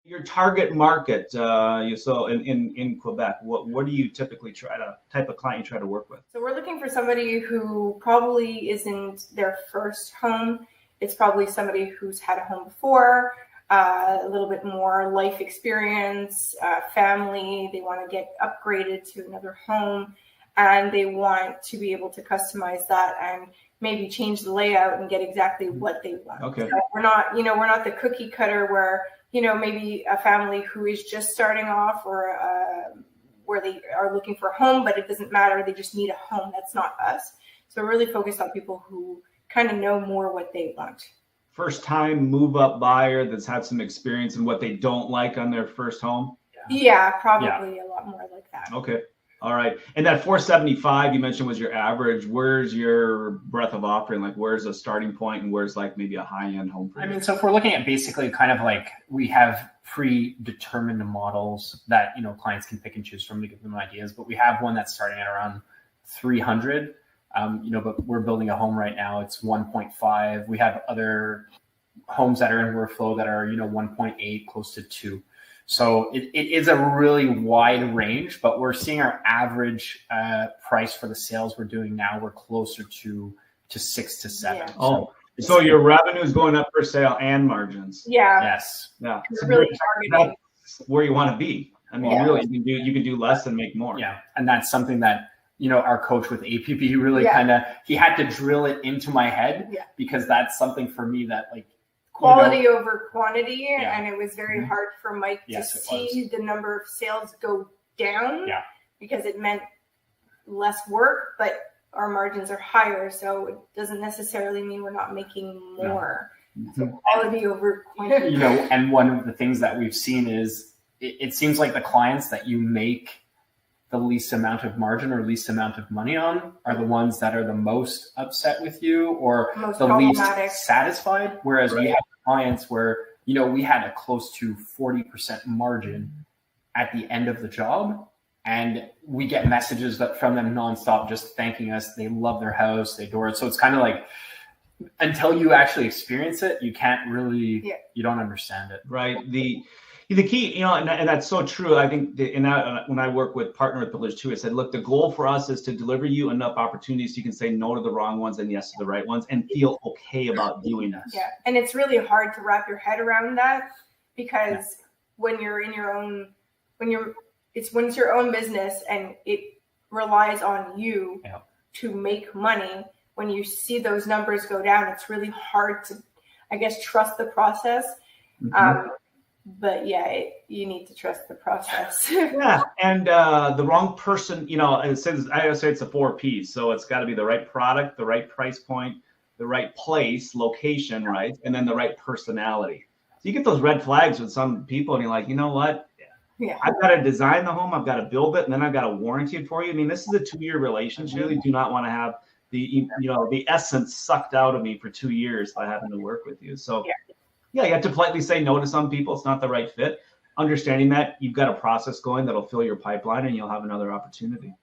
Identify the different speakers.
Speaker 1: Your target market, so in Quebec, what do you typically type of client you try to work with?
Speaker 2: So we're looking for somebody who probably isn't their first home. It's probably somebody who's had a home before, a little bit more life experience, family. They want to get upgraded to another home, and they want to be able to customize that and maybe change the layout and get exactly what they want.
Speaker 1: Okay.
Speaker 2: So we're not the cookie cutter where, maybe a family who is just starting off or where they are looking for a home, but it doesn't matter. They just need a home. That's not us. So we're really focused on people who kind of know more what they want.
Speaker 1: First time move up buyer that's had some experience in what they don't like on their first home?
Speaker 2: Yeah, probably a lot more like that.
Speaker 1: Okay. All right. And that 475 you mentioned was your average. Where's your breadth of offering? Like, where's a starting point and where's like maybe a high-end home for you?
Speaker 3: So if we're looking at basically kind of like we have predetermined models that, clients can pick and choose from to give them ideas, but we have one that's starting at around 300, but we're building a home right now. It's 1.5. We have other homes that are in workflow that are, 1.8, close to 2. So it is a really wide range, but we're seeing our average price for the sales we're doing now. We're closer to 6 to 7.
Speaker 2: Yeah.
Speaker 1: Oh, so your revenue is going up per sale and margins.
Speaker 2: Yeah.
Speaker 3: Yes.
Speaker 1: Yeah.
Speaker 2: We're really targeting.
Speaker 1: That's where you want to be. I mean, really, you can do less and make more.
Speaker 3: Yeah, and that's something that our coach with APP really he had to drill it into my head because that's something for me that like.
Speaker 2: Quality over quantity, and it was very hard for Mike to see the number of sales go down because it meant less work, but our margins are higher, so it doesn't necessarily mean we're not making more. So quality over quantity.
Speaker 3: And one of the things that we've seen is it seems like the clients that you make the least amount of margin or least amount of money on are the ones that are the most upset with you or the least satisfied. Whereas we have clients where, we had a close to 40% margin at the end of the job. And we get messages from them nonstop, just thanking us. They love their house. They adore it. So it's kind of like, until you actually experience it, you can't really, you don't understand it.
Speaker 1: Right. The key, and that's so true. I think when I work with partner with builders too, I said, look, the goal for us is to deliver you enough opportunities so you can say no to the wrong ones and yes to the right ones and feel okay about doing that.
Speaker 2: Yeah. And it's really hard to wrap your head around that because when you're in your own, when it's your own business and it relies on you to make money, when you see those numbers go down, it's really hard to, I guess, trust the process. But you need to trust the process.
Speaker 1: And the wrong person, I always say it's the 4 P's. So it's got to be the right product, the right price point, the right place, location, right, and then the right personality. So you get those red flags with some people, and you're like, you know what? I've got to design the home, I've got to build it, and then I've got to warranty it for you. I mean, this is a 2-year relationship. You really do not want to have the essence sucked out of me for 2 years by having to work with you. So. Yeah, you have to politely say no to some people. It's not the right fit. Understanding that you've got a process going that'll fill your pipeline and you'll have another opportunity.